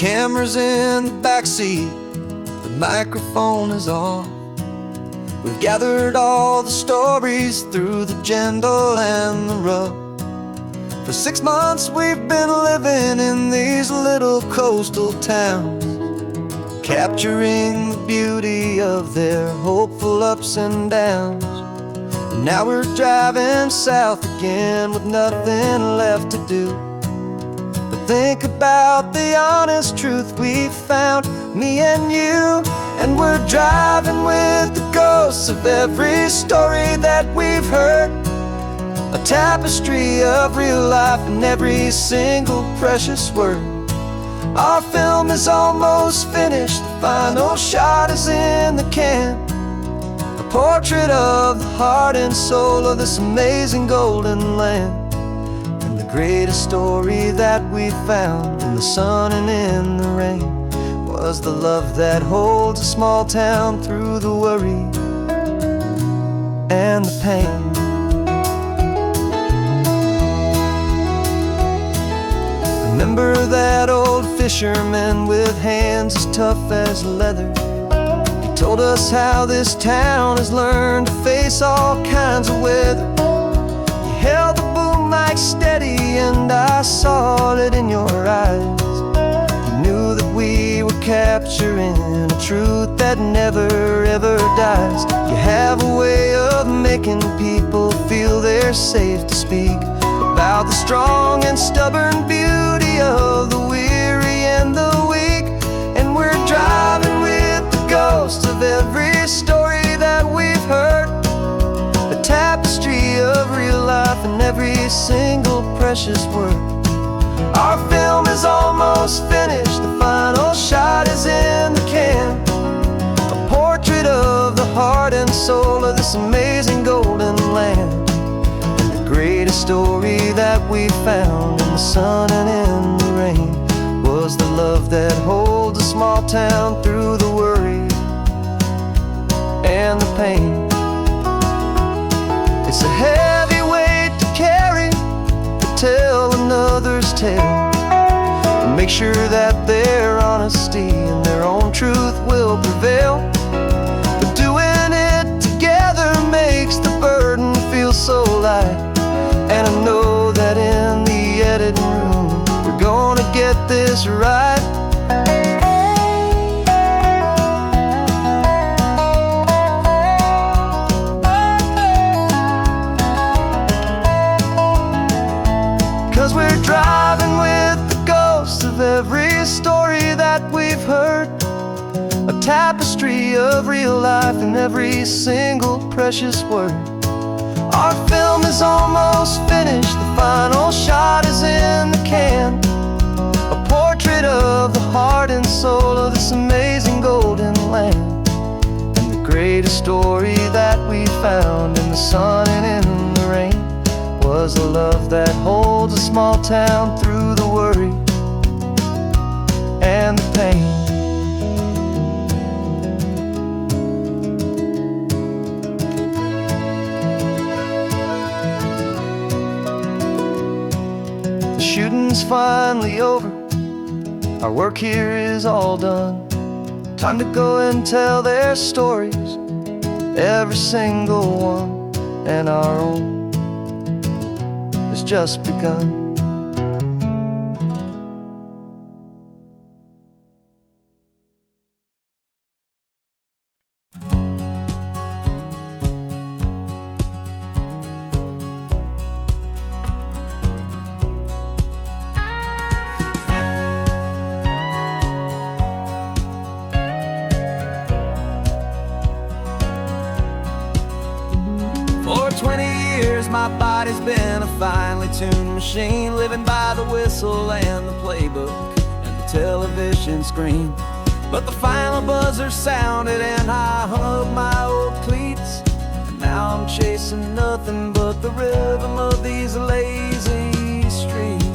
camera's in the backseat, the microphone is on. We've gathered all the stories through the gentle and the rough. For 6 months we've been living in these little coastal towns, capturing the beauty of their hopeful ups and downs. And now we're driving south again with nothing left to do but think about the honest truth we found, me and you. And we're driving with the ghosts of every story that we've heard, a tapestry of real life in every single precious word. Our film is almost finished, the final shot is in the can, a portrait of the heart and soul of this amazing golden land. And the greatest story that we found in the sun and in the rain was the love that holds a small town through the worry and the pain. Remember that old fisherman with hands as tough as leather? He told us how this town has learned to face all kinds of weather. You held the boom mic steady and I saw it in your eyes. You knew that we were capturing a truth that never ever dies. You have a way of making people feel they're safe to speak about the strong and stubborn beauty of the weary and the weak. And we're driving with the ghosts of every story that we've heard, a tapestry of real life in every single precious word. Our film is almost finished, the final shot is in the can, a portrait of the heart and soul of this amazing golden land. Greatest story that we found in the sun and in the rain was the love that holds a small town through the worry and the pain. It's a heavy weight to carry, to tell another's tale, and make sure that their honesty and their own truth will prevail. But doing it together makes the burden feel so light. And I know that in the editing room we're gonna get this right. Cause we're driving with the ghosts of every story that we've heard, a tapestry of real life in every single precious word. Our film is almost finished, the final shot is in the can, a portrait of the heart and soul of this amazing golden land. And the greatest story that we found in the sun and in the rain was the love that holds a small town through the worry and the pain. Shooting's finally over, our work here is all done. Time to go and tell their stories, every single one, and our own has just begun. For 20 years my body's been a finely tuned machine, living by the whistle and the playbook and the television screen. But the final buzzer sounded and I hung up my old cleats, and now I'm chasing nothing but the rhythm of these lazy streets.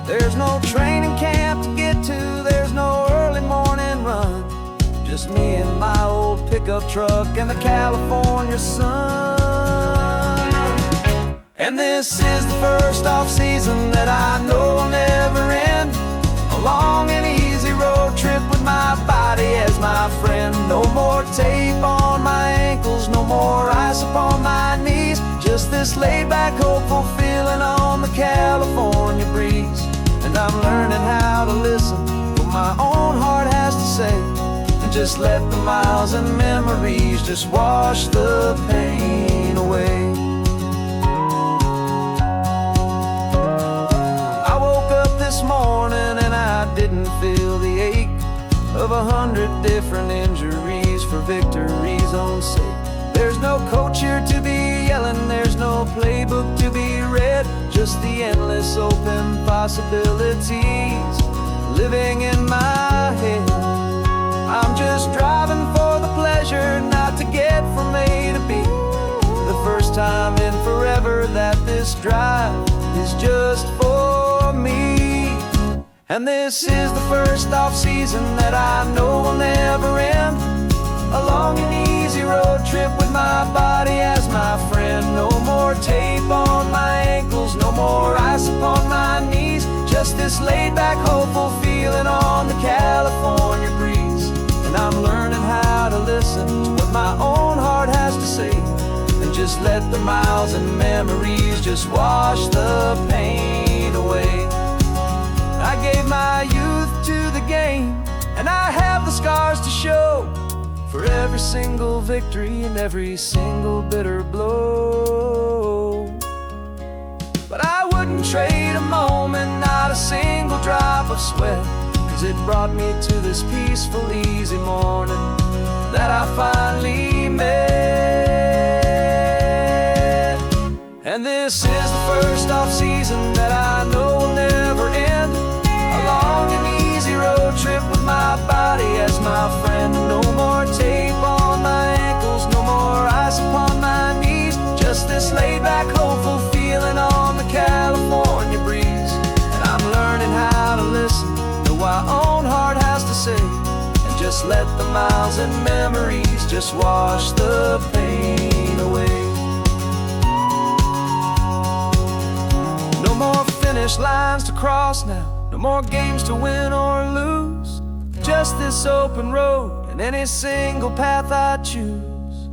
There's no training camp to get to, there's no early morning run, just me and my old pickup truck and the California sun. And this is the first off-season that I know will never end, a long and easy road trip with my body as my friend. No more tape on my ankles, no more ice upon my knees. Just this laid-back, hopeful feeling on the California breeze. And I'm learning how to listen what my own heart has to say, and just let the miles and memories just wash the pain away. I woke up this morning and I didn't feel the ache of 100 different injuries for victory's own sake. There's no coach here to be yelling, there's no playbook to be read, just the endless open possibilities living in my head. I'm just driving for the pleasure, not to get from A to B. The first time in forever that this drive is just for me. And this is the first off-season that I know will never end. A long and easy road trip with my body as my friend. No more tape on my ankles, no more ice upon my knees. Just this laid-back, hopeful feeling on the California breeze. And I'm learning how to listen to what my own heart has to say, and just let the miles and memories just wash the pain away. I gave my youth to the game, and I have the scars to show for every single victory and every single bitter blow. But I wouldn't trade a moment, not a single drop of sweat, 'cause it brought me to this peaceful, easy morning that I finally met. And this is the first off-season that I know will never end. A long and easy road trip with my body as my friend. No more tape on my ankles, no more ice upon my knees. Just this laid-back, hopeful feeling on the California breeze. And I'm learning how to listen to what my own heart has to say, and just let the miles and memories just wash the pain away. No more finish lines to cross now, no more games to win or lose. Just this open road and any single path I choose.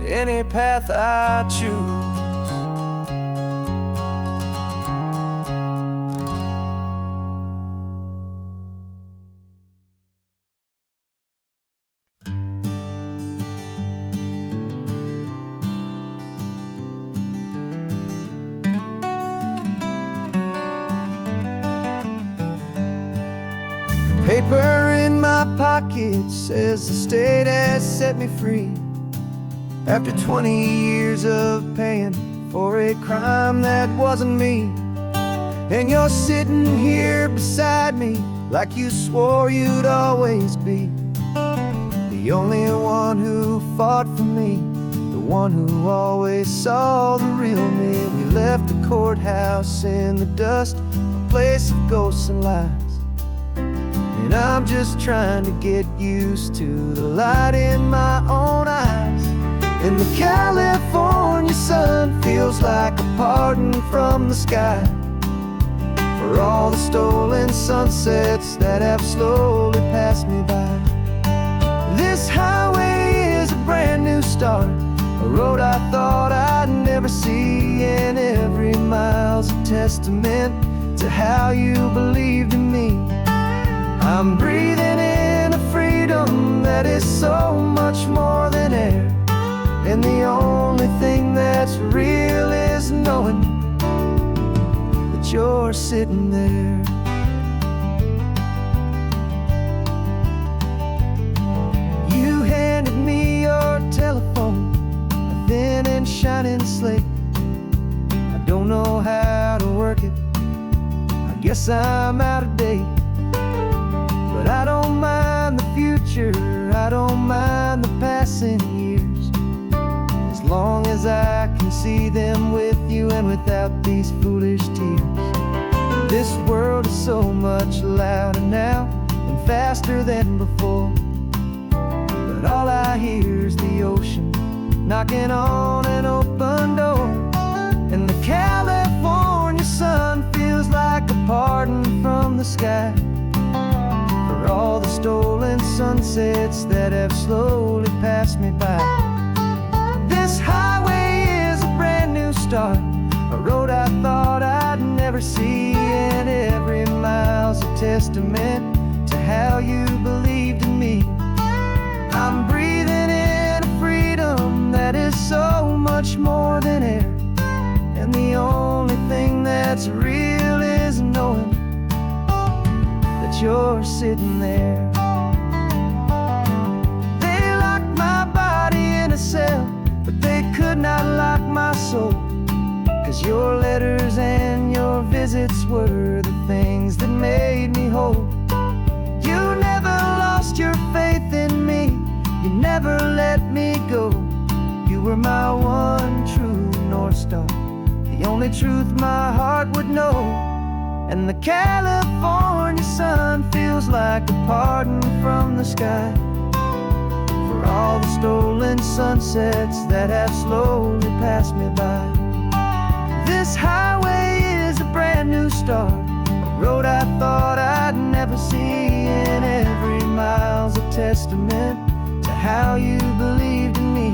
Any path I choose. Paper in my pocket says the state has set me free. After 20 years of paying for a crime that wasn't me. And you're sitting here beside me like you swore you'd always be. The only one who fought for me, the one who always saw the real me. We left the courthouse in the dust, a place of ghosts and lies. And I'm just trying to get used to the light in my own eyes. And the California sun feels like a pardon from the sky for all the stolen sunsets that have slowly passed me by. This highway is a brand new start, a road I thought I'd never see. And every mile's a testament to how you believed in me. I'm breathing in a freedom that is so much more than air. And the only thing that's real is knowing that you're sitting there. You handed me your telephone, a thin and shining slate. I don't know how to work it, I guess I'm out of date. But I don't mind the future, I don't mind the passing years, as long as I can see them with you and without these foolish tears. This world is so much louder now and faster than before, but all I hear is the ocean knocking on an open door. And the California sun feels like a pardon from the sky all the stolen sunsets that have slowly passed me by. This highway is a brand new start, a road I thought I'd never see, and every mile's a testament to how you believed in me. I'm breathing in a freedom that is so much more than air, and the only thing that's real is knowing that you're sitting there. They locked my body in a cell, but they could not lock my soul, 'cause your letters and your visits were the things that made me whole. You never lost your faith in me, you never let me go. You were my one true North Star, the only truth my heart would know. And the California sun feels like a pardon from the sky for all the stolen sunsets that have slowly passed me by. This highway is a brand new start, a road I thought I'd never see, and every mile's a testament to how you believed in me.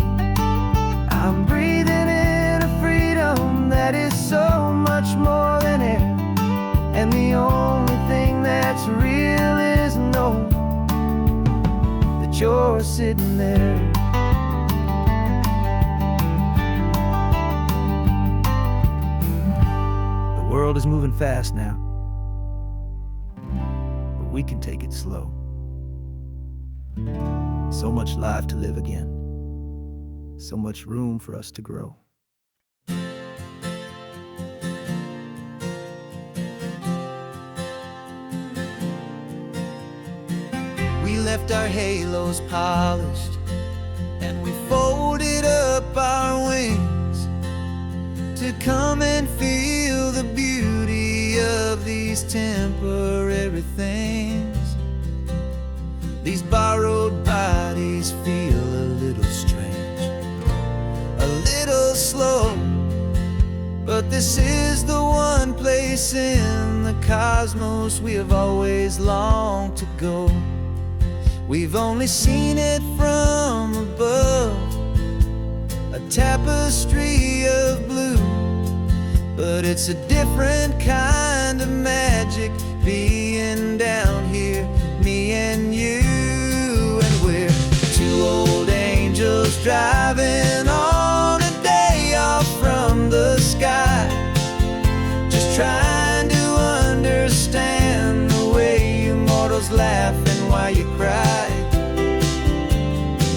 I'm breathing in a freedom that is so much more than air, and the only thing that's real is knowing that you're sitting there. The world is moving fast now, but we can take it slow. So much life to live again, so much room for us to grow. We left our halos polished, and we folded up our wings to come and feel the beauty of these temporary things. These borrowed bodies feel a little strange, a little slow, but this is the one place in the cosmos we have always longed to go. We've only seen it from above, a tapestry of blue, but it's a different kind of magic being down here, me and you. And we're two old angels driving on a day off from the sky, just trying to understand the way you mortals laugh and why you cry.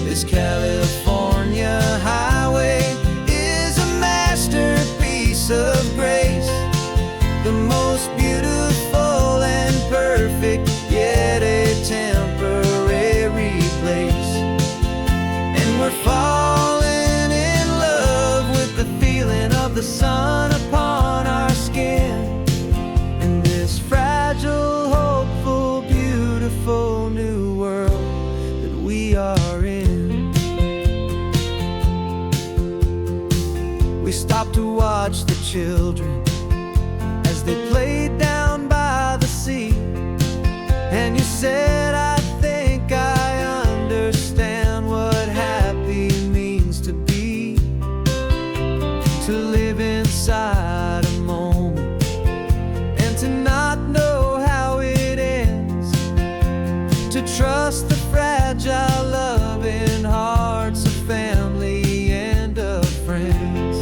This California highway is a masterpiece of grace, the most beautiful and perfect, yet a temporary place. And we're falling in love with the feeling of the sun upon our skin, in this fragile, hopeful, beautiful new world that we are in. We stopped to watch the children as they played down by the sea, and you said, I think I understand what happy means to be, to live inside a moment and to not know how it ends, to trust the fragile loving hearts of family and of friends,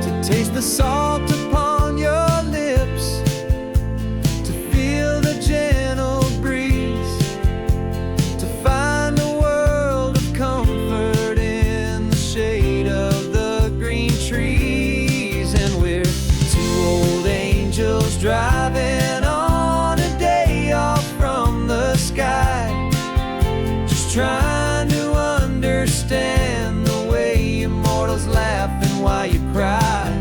to taste the salt upon your lips, to feel the gentle breeze, to find a world of comfort in the shade of the green trees. And we're two old angels driving on a day off from the sky, just trying to understand the way you mortals laugh and why you cry.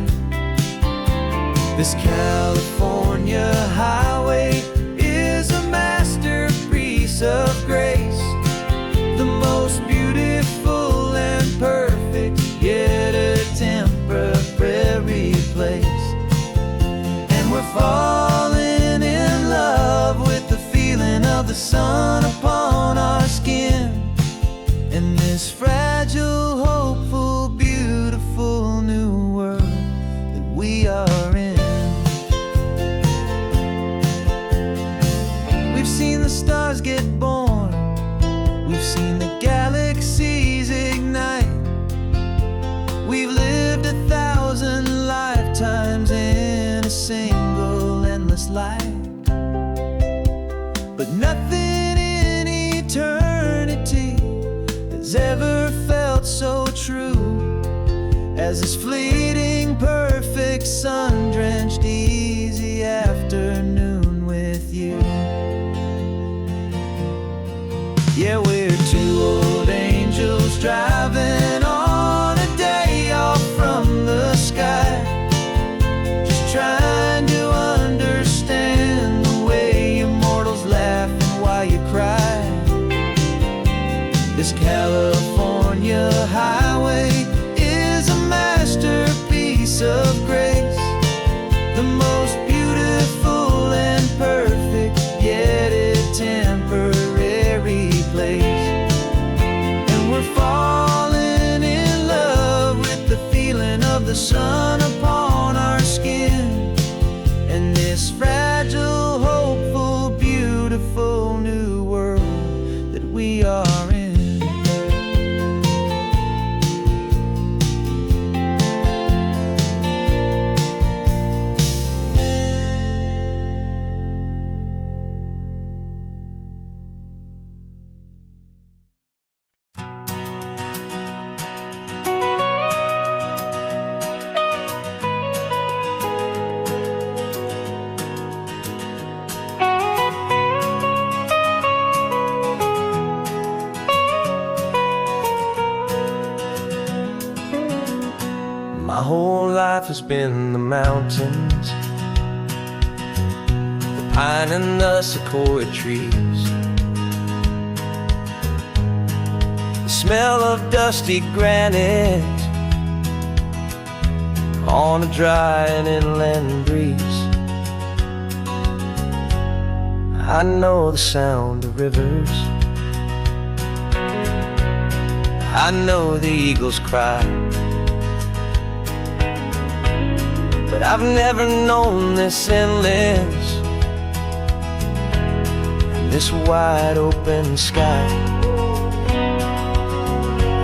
This California highway is a masterpiece of grace, the most beautiful and perfect, yet a temporary place. And we're falling in love with the feeling of the sun but nothing in eternity has ever felt so true as this fleeting, perfect, sun-drenched, easy afternoon with you. Yeah, we're two old angels driving on a day off from the sky, just trying to understand the way you mortals laugh and why you cry. This California highway is a masterpiece of grace, the most beautiful and perfect, yet a temporary place. And we're falling in love with the feeling of the sun upon our skin, and this fragile, hopeful, beautiful new world that we are in. My whole life has been the mountains, the pine and the sequoia trees, the smell of dusty granite on a dry and inland breeze. I know the sound of rivers, I know the eagles cry, but I've never known this endless, this wide open sky.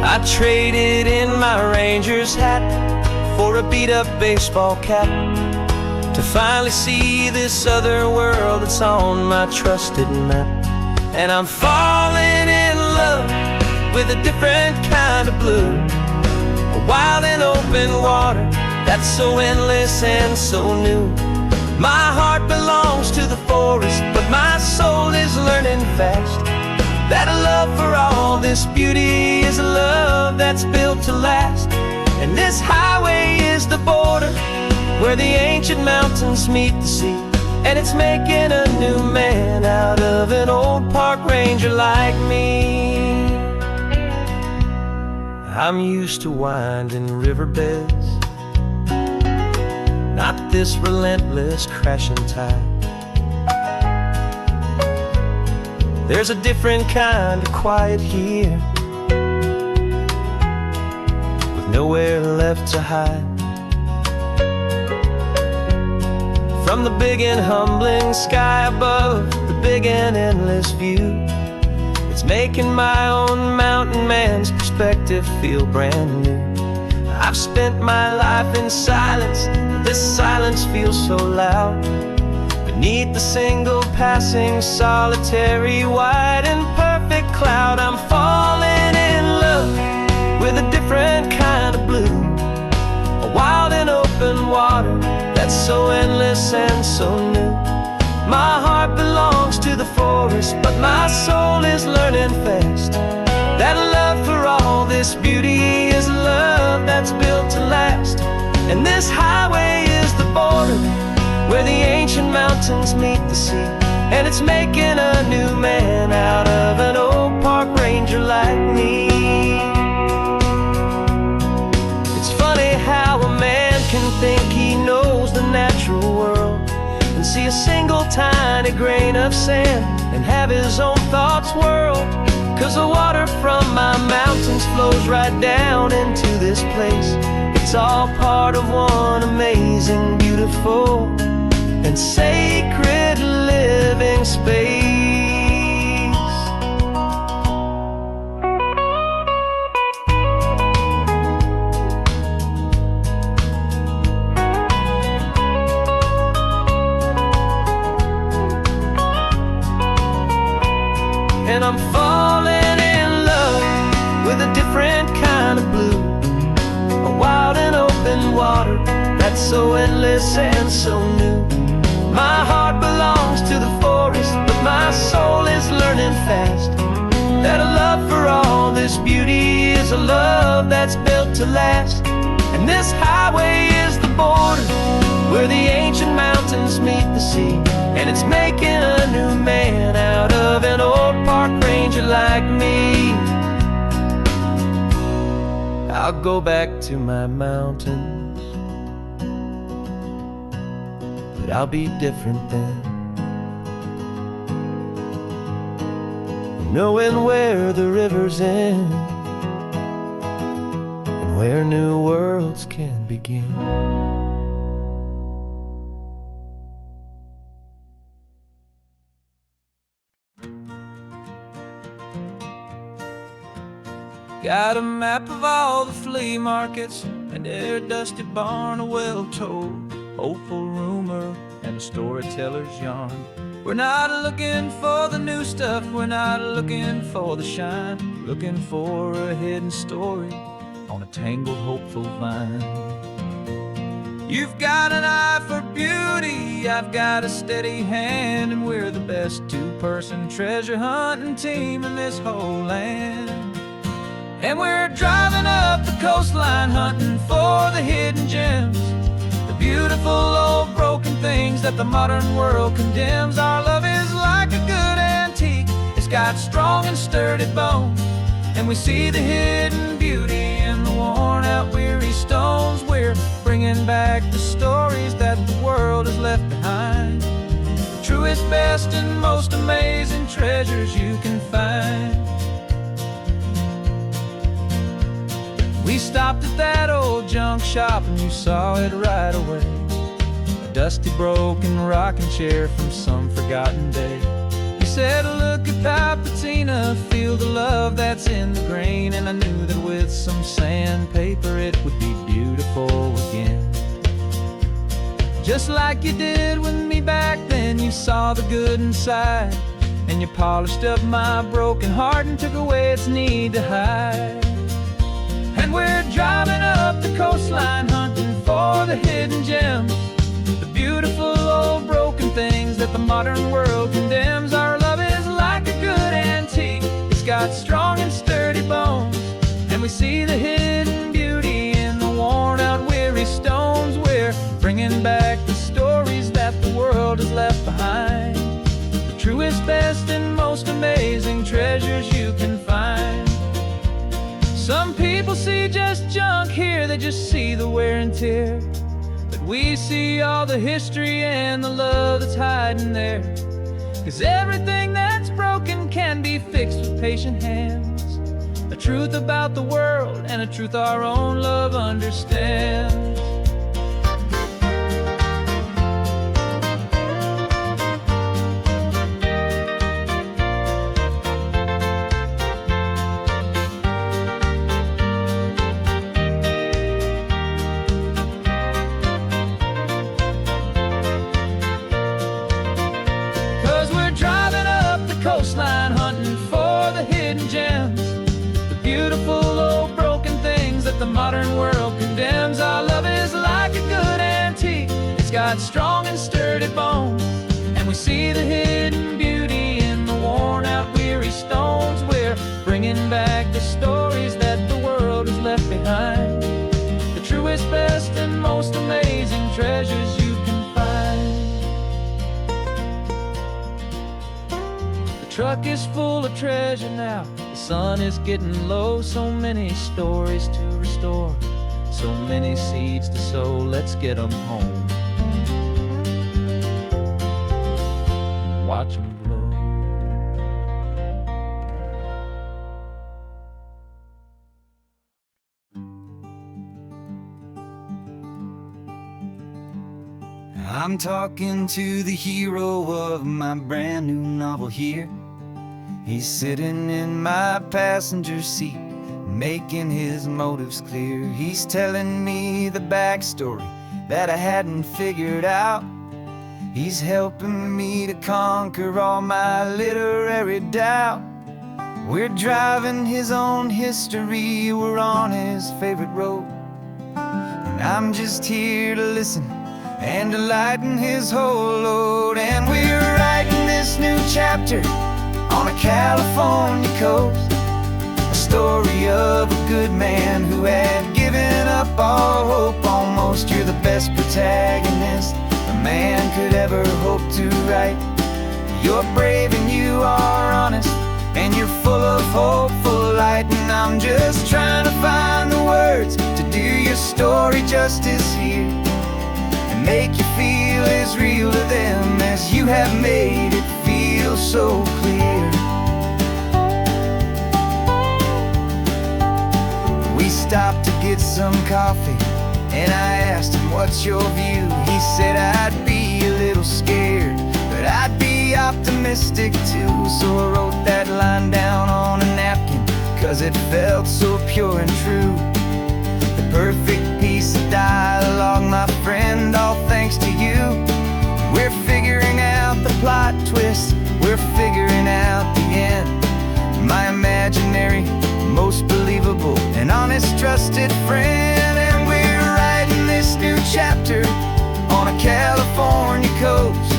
I traded in my ranger's hat for a beat-up baseball cap to finally see this other world that's on my trusted map. And I'm falling in love with a different kind of blue, a wild and open water that's so endless and so new. My heart belongs to the forest, but my soul is learning fast that a love for all this beauty is a love that's built to last. And this highway is the border where the ancient mountains meet the sea, and it's making a new man out of an old park ranger like me. I'm used to winding riverbeds, not this relentless crashing tide. There's a different kind of quiet here, with nowhere left to hide. From the big and humbling sky above, the big and endless view, it's making my own mountain man's perspective feel brand new. I've spent my life in silence, this silence feels so loud. Beneath the single passing solitary white and perfect cloud, I'm falling in love with a different kind of blue, a wild and open water that's so endless and so new. My heart belongs to the forest, but my soul is learning fast that a love for all this beauty is a love that's built to last. And this highway is the border where the ancient mountains meet the sea, and it's making a new man out of an old park ranger like me. It's funny how a man can think he knows the natural world and see a single tiny grain of sand and have his own thoughts whirl. 'Cause the water from my mountains flows right down into this place. It's all part of one amazing, beautiful, and sacred living space. endless and so new. My heart belongs to the forest, but my soul is learning fast that a love for all this beauty is a love that's built to last. And this highway is the border where the ancient mountains meet the sea, and it's making a new man out of an old park ranger like me. I'll go back to my mountains, but I'll be different then, knowing where the rivers end and where new worlds can begin. Got a map of all the flea markets and their dusty barn, a well-told hopeful rumor and a storyteller's yarn. We're not looking for the new stuff, we're not looking for the shine, looking for a hidden story on a tangled hopeful vine. You've got an eye for beauty, I've got a steady hand, and we're the best two-person treasure hunting team in this whole land. And we're driving up the coastline hunting for the hidden gems, the beautiful old broken things that the modern world condemns. Our love is like a good antique, it's got strong and sturdy bones, and we see the hidden beauty in the worn out weary stones. We're bringing back the stories that the world has left behind, the truest, best, and most amazing treasures you can find. We stopped at that old junk shop and you saw it right away, a dusty broken rocking chair from some forgotten day. You said, look at Papatina, feel the love that's in the grain, and I knew that with some sandpaper it would be beautiful again. Just like you did with me back then, you saw the good inside, and you polished up my broken heart and took away its need to hide. And we're driving up the coastline hunting for the hidden gems, the beautiful old broken things that the modern world condemns. Our love is like a good antique, it's got strong and sturdy bones, and we see the hidden beauty in the worn out weary stones. We're bringing back the stories that the world has left behind, the truest, best, and most amazing treasures you can find. Some people see just junk here, they just see the wear and tear, but we see all the history and the love that's hiding there. 'Cause everything that's broken can be fixed with patient hands, a truth about the world and a truth our own love understands. 'Cause we're driving up the coastline hunting for the hidden gems, the beautiful old broken things that the modern world condemns. Our love is like a good antique, it's got strong and sturdy bones, and we see the hidden beauty in the worn out weary stones. We're bringing back the stories that the world has left behind, the truest, best, and most amazing treasures you can find. The truck is full of treasure now, the sun is getting low. So many stories to restore, so many seeds to sow. Let's get them home, watch them blow. I'm talking to the hero of my brand new novel here. He's sitting in my passenger seat, making his motives clear. He's telling me the backstory that I hadn't figured out. He's helping me to conquer all my literary doubt. We're driving his own history, we're on his favorite road, and I'm just here to listen and to lighten his whole load. And we're writing this new chapter on a California coast, a story of a good man who had given up all hope almost. You're the best protagonist a man could ever hope to write. You're brave and you are honest, and you're full of hopeful light. And I'm just trying to find the words to do your story justice here, and make you feel as real to them as you have made it feel so clear. We stopped to get some coffee, and I asked him, what's your view? He said, I'd be a little scared, but I'd be optimistic too. So I wrote that line down on a napkin, 'cause it felt so pure and true. The perfect piece of dialogue, my friend, all thanks to you. We're figuring out the plot twist, we're figuring out the end. My imaginary, most believable and honest trusted friend. And we're writing this new chapter on a California coast,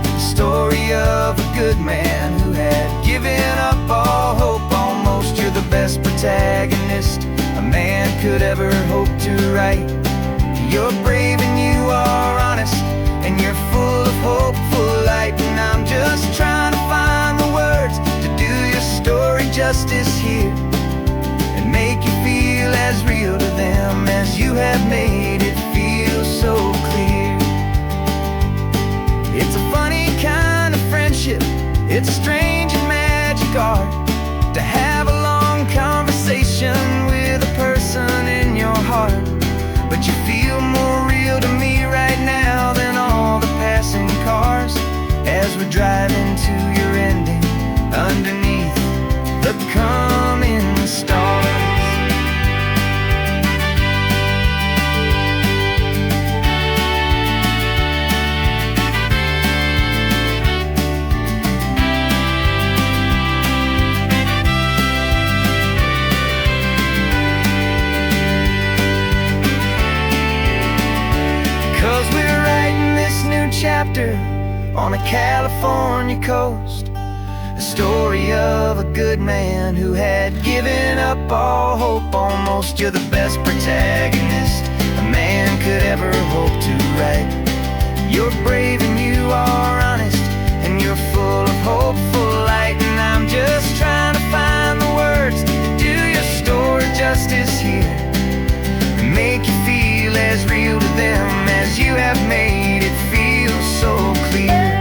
the story of a good man who had given up all hope almost. You're the best protagonist a man could ever hope to write. You're brave and you are honest, and you're full of hopeful light. And I'm just trying to find the words to do your story justice here, and make you feel as real to them as you have made it feel so clear. It's a funny kind of friendship, it's strange and magic art to have a long conversation with a person in your heart. But you feel more real to me right now than all the passing cars, as we're driving to your ending underneath the coming stars. 'Cause we're writing this new chapter on a California coast, a story of a good man who had given up all hope almost. You're the best protagonist a man could ever hope to write. You're brave and you are honest, and you're full of hopeful light. And I'm just trying to find the words to do your story justice here, and make you feel as real to them as you have made it feel so clear.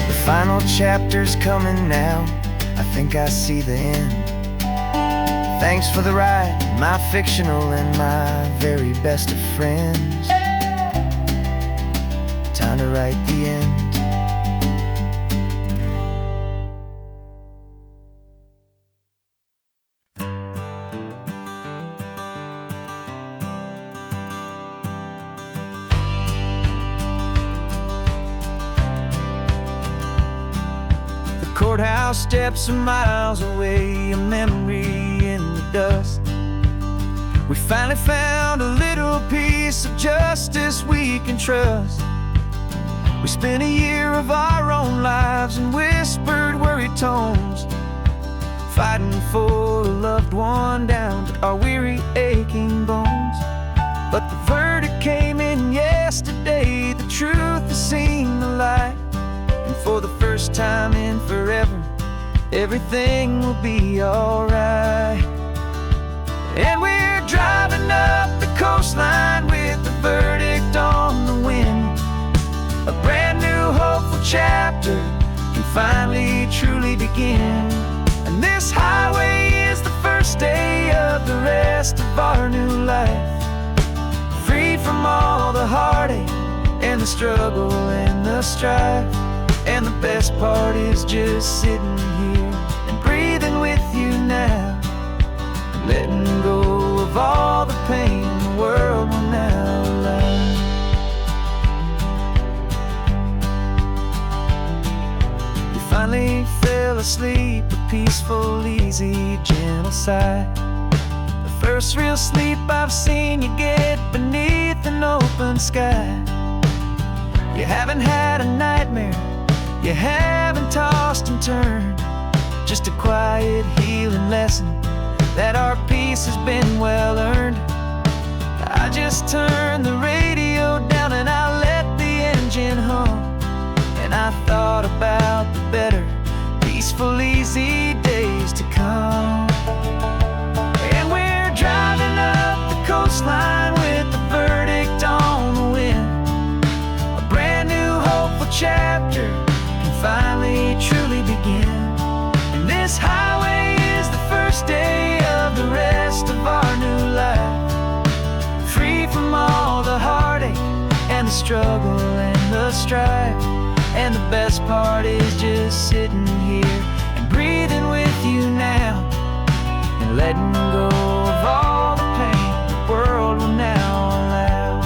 The final chapter's coming now, I think I see the end. Thanks for the ride, my fictional and my very best of friends. Time to write the end. Courthouse steps are miles away, a memory in the dust. We finally found a little piece of justice we can trust. We spent a year of our own lives in whispered, worried tones, fighting for a loved one down to our weary, aching bones. But the verdict came in yesterday, the truth has seen the light. And for the first time in forever, everything will be alright. And we're driving up the coastline with the verdict on the wind. A brand new hopeful chapter can finally truly begin. And this highway is the first day of the rest of our new life, freed from all the heartache and the struggle and the strife. And the best part is just sitting here and breathing with you now, letting go of all the pain the world will now allow. You finally fell asleep, a peaceful, easy, gentle sigh. The First real sleep I've seen you get beneath an open sky. You haven't had a nightmare, you haven't tossed and turned. Just a quiet healing lesson that our peace has been well earned. I just turned the radio down and I let the engine hum, and I thought about the better, peaceful, easy days to come. And we're driving up the coastline with the verdict on the wind. A brand new hopeful chapter can finally truly begin. And this highway is the first day of the rest of our new life, free from all the heartache and the struggle and the strife. And the best part is just sitting here and breathing with you now, and letting go of all the pain the world will now allow.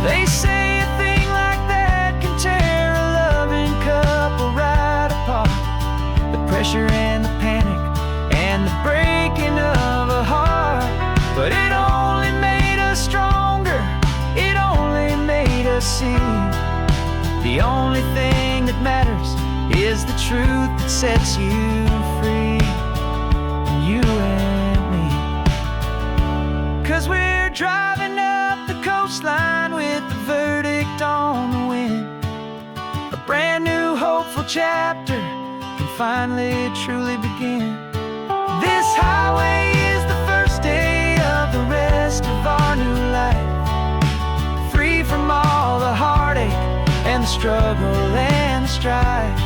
They say a thing like that can tear a loving couple right apart. The pressure and the panic and the breaking of a heart. But it only made us stronger, it only made us see the only thing that matters is the truth that sets you free, you and me. 'Cause we're driving up the coastline with the verdict on the wind. A brand new hopeful chapter can finally truly begin. This highway is the first day of the rest of our new life, free from all the heartache and the struggle and the strife.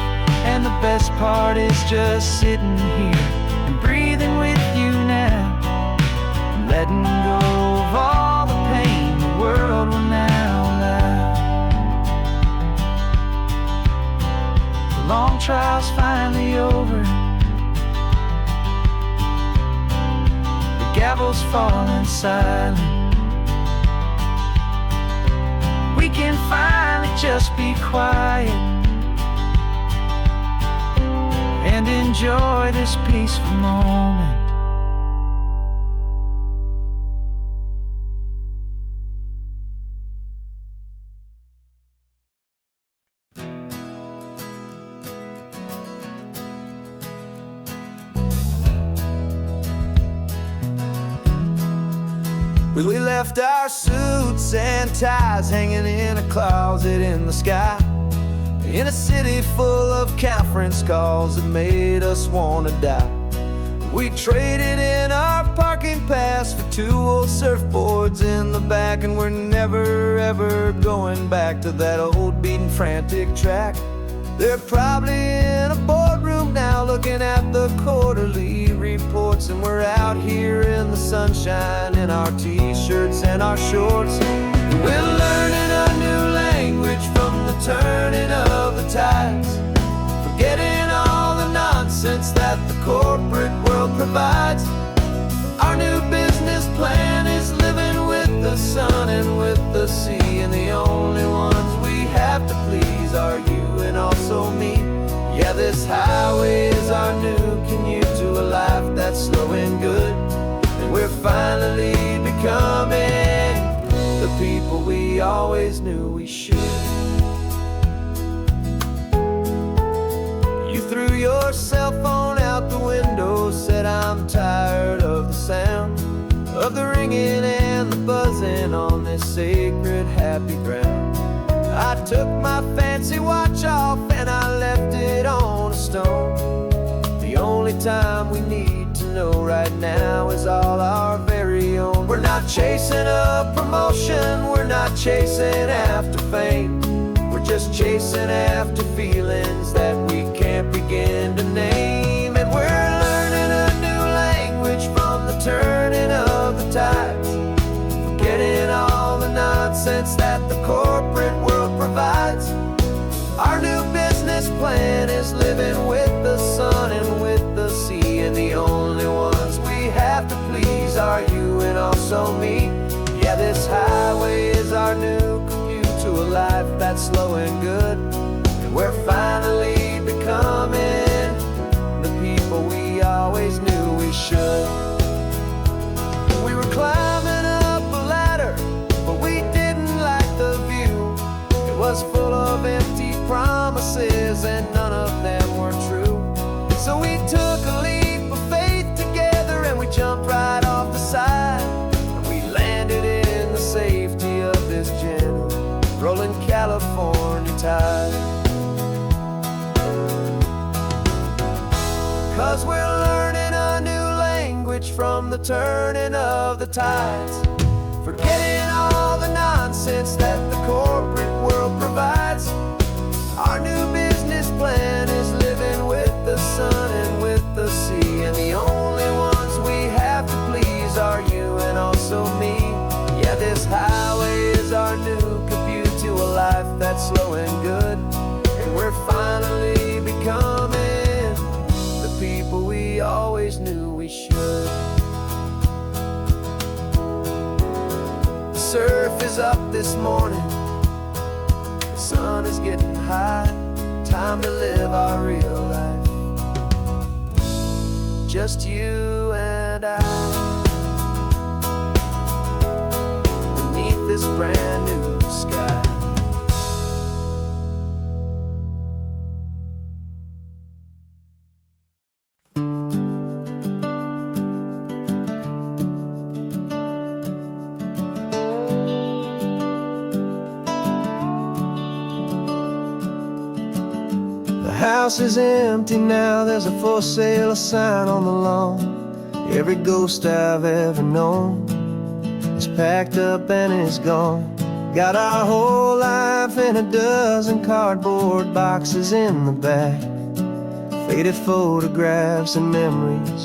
And the best part is just sitting here and breathing with you now, and letting go of all the pain the world will now allow. The long trial's finally over, the gavel's falling silent. We can finally just be quiet and enjoy this peaceful moment. We left our suits and ties hanging in a closet in the sky, in a city full of conference calls that made us wanna die. We traded in our parking pass for 2 old surfboards in the back, and we're never ever going back to that old beaten frantic track. They're probably in a boardroom now looking at the quarterly reports, and we're out here in the sunshine in our t-shirts and our shorts. We're learning a new language from the turning of the tides, forgetting all the nonsense that the corporate world provides. Our new business plan is living with the sun and with the sea, and the only ones we have to please are you and also me. Yeah, this highway is our new commute to a life that's slow and good, and we're finally becoming the people we always knew we should. You threw your cell phone out the window, said I'm tired of the sound of the ringing and the buzzing on this sacred happy ground. I took my fancy watch off and I left it on a stone. The only time we need to know right now is all our very own. We're not chasing a promotion, we're not chasing after fame. We're just chasing after feelings that we can't begin to name. And we're learning a new language from the turning of the tides, forgetting all the nonsense that the corporate world provides. Our new business plan is living with the sun and with the sea, and the only ones we have to please are you and also me. Yeah, this highway is our new commute to a life that's slow and good, and we're finally becoming the people we always knew we should. 'cause we're learning a new language from the turning of the tides. Forgetting all the nonsense that the corporate world provides. Our new business plan is living with the sun and with the sea, and the only ones we have to please are you and also me. Yeah, this highway is our new commute to a life that's slow and good, and we're finally becoming the people we always knew we should. The surf is up this morning, the sun is getting high. Time to live our real life, just you and I, beneath this brand new sky. The house is empty now, there's a for sale sign on the lawn. Every ghost I've ever known is packed up and is gone. Got our whole life in a dozen cardboard boxes in the back. Faded photographs and memories,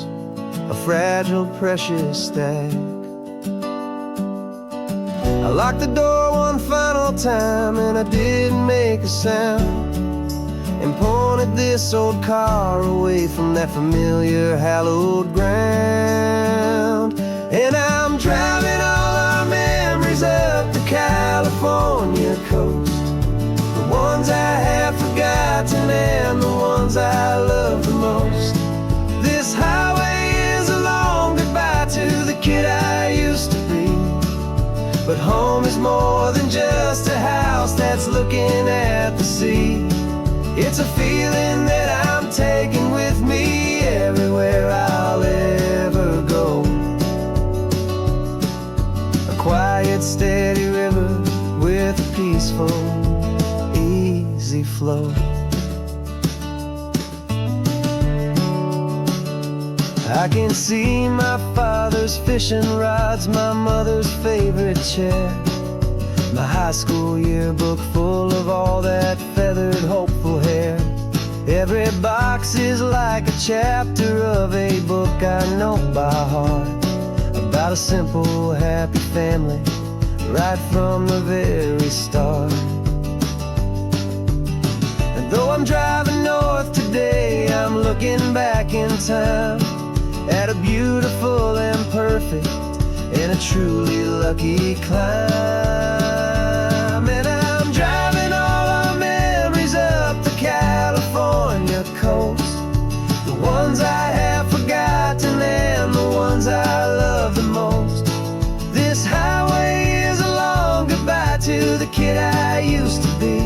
a fragile, precious stack. I locked the door one final time and I didn't make a sound, and pointed this old car away from that familiar hallowed ground. And I'm driving all our memories up the California coast, the ones I have forgotten and the ones I love the most. This highway is a long goodbye to the kid I used to be, but home is more than just a house that's looking at the sea. It's a feeling that I'm taking with me everywhere I'll ever go. A quiet, steady river with a peaceful, easy flow. I can see my father's fishing rods, my mother's favorite chair, my high school yearbook full of all that feathered, hopeful hair. Every box is like a chapter of a book I know by heart, about a simple, happy family right from the very start. And though I'm driving north today, I'm looking back in time at a beautiful and perfect and a truly lucky climb. And I'm driving all our memories up the California coast, the ones I have forgotten and the ones I love the most. This highway is a long goodbye to the kid I used to be,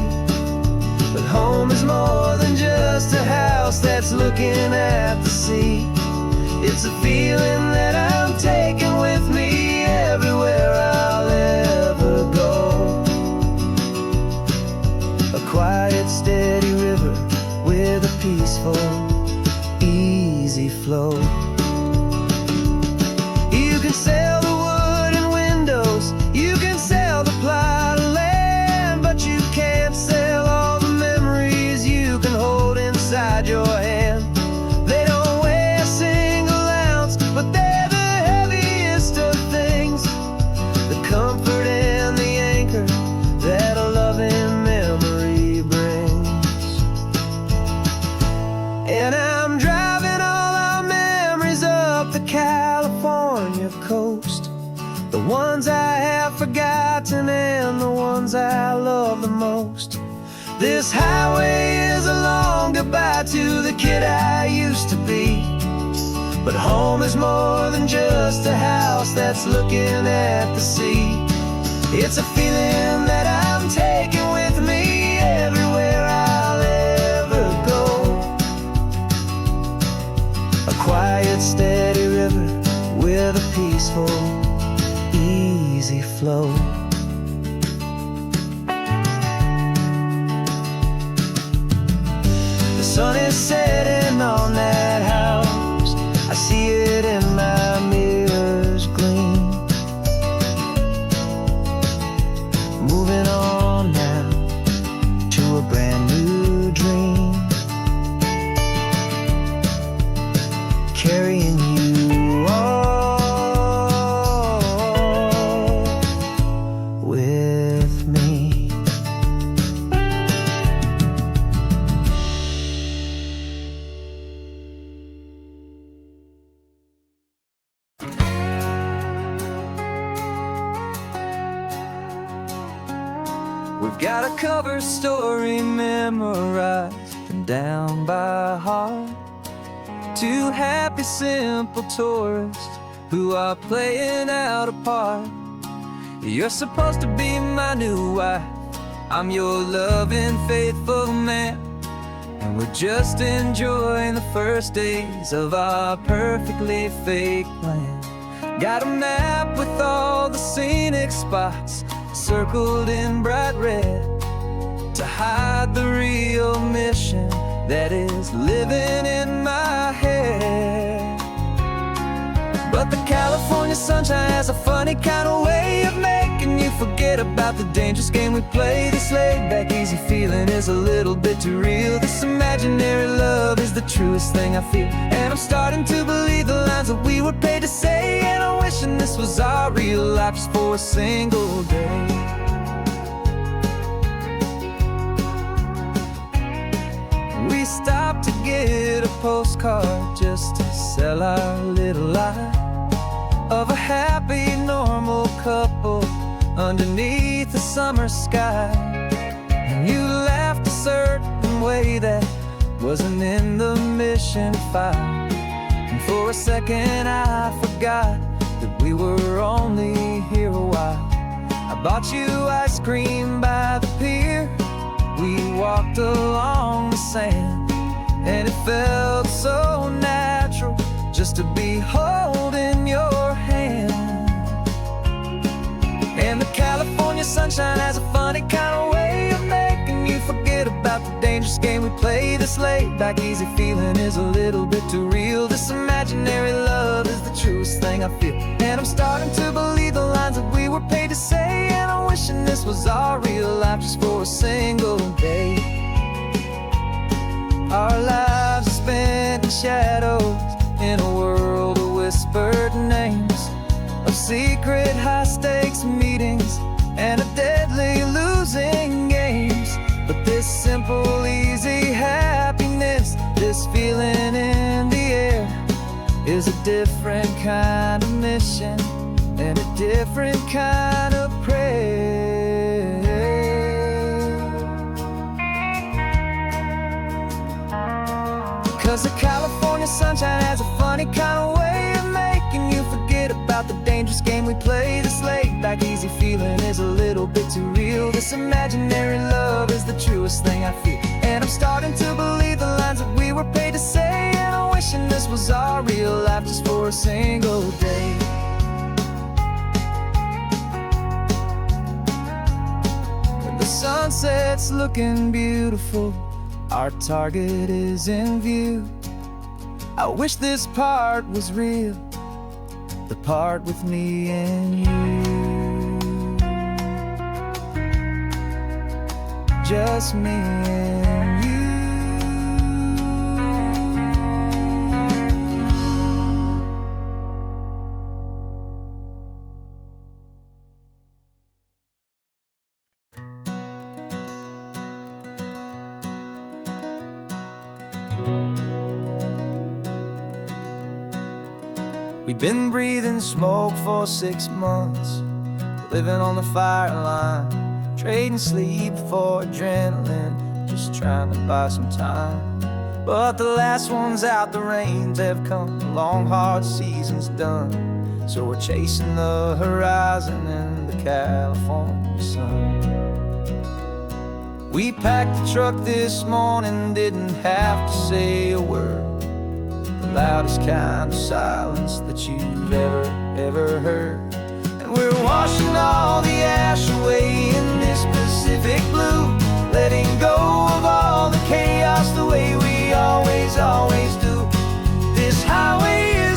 but home is more than just a house that's looking at the sea. It's a feeling that I'm taking with me everywhere I'll ever go. A quiet, steady river with a peaceful, easy flow. You can sell the wood and windows, you can sell the plot of land, but you can't sell all the memories you can hold inside your hand. They don't weigh a single ounce, but they're the heaviest of things, the comfort and the anchor that a loving memory brings. And I'm driving all our memories up the California coast, the ones I have forgotten and the ones I love the most. This highway is a long goodbye to the kid I used to be, but home is more than just a house that's looking at the sea. It's a feeling that I'm taking with me everywhere I'll ever go. A quiet, steady river with a peaceful, easy flow. The sun is setting on that house, I see it in my mirror's gleam. Moving on now to a brand new dream, carrying you all with me. We've got a cover story memorized and down by heart. Two happy, simple tourists who are playing out a part. You're supposed to be my new wife, I'm your loving, faithful man, and we're just enjoying the first days of our perfectly fake plan. Got a map with all the scenic spots circled in bright red to hide the real mission that is living in my head. But the California sunshine has a funny kind of way of making you forget about the dangerous game we play. This laid-back, easy feeling is a little bit too real. This imaginary love is the truest thing I feel, and I'm starting to believe the lines that we were paid to say. And I'm wishing this was our real life just for a single day. We stopped to get a postcard just to sell our little lie of a happy, normal couple underneath the summer sky. And you laughed a certain way that wasn't in the mission file, and for a second I forgot that we were only here a while. I bought you ice cream by the pier, we walked along the sand, and it felt so natural just to be holding your hand. And the California sunshine has a funny kind of way of making you forget about the dangerous game we play. This laid-back, easy feeling is a little bit too real. This imaginary love is the truest thing I feel, and I'm starting to believe the lines that we were paid to say. And I'm wishing this was our real life just for a single day. Our lives are spent in shadows in a world of whispered names, of secret high-stakes meetings and of deadly losing games. But this simple, easy happiness, this feeling in the air, is a different kind of mission and a different kind of prayer. 'Cause the California sunshine has a funny kind of way of making you forget about the dangerous game we play. This laid-back, easy feeling is a little bit too real. This imaginary love is the truest thing I feel, and I'm starting to believe the lines that we were paid to say. And I'm wishing this was our real life just for a single day. When the sunset's looking beautiful, our target is in view. I wish this part was real, the part with me and you. Just me and you. We've been breathing smoke for 6 months, living on the fire line, trading sleep for adrenaline, just trying to buy some time. But the last one's out, the rains have come, the long hard season's done, so we're chasing the horizon in the California sun. We packed the truck this morning, didn't have to say a word, the loudest kind of silence that you've ever heard. And we're washing all the ash away in this Pacific blue, letting go of all the chaos the way we always do. This highway is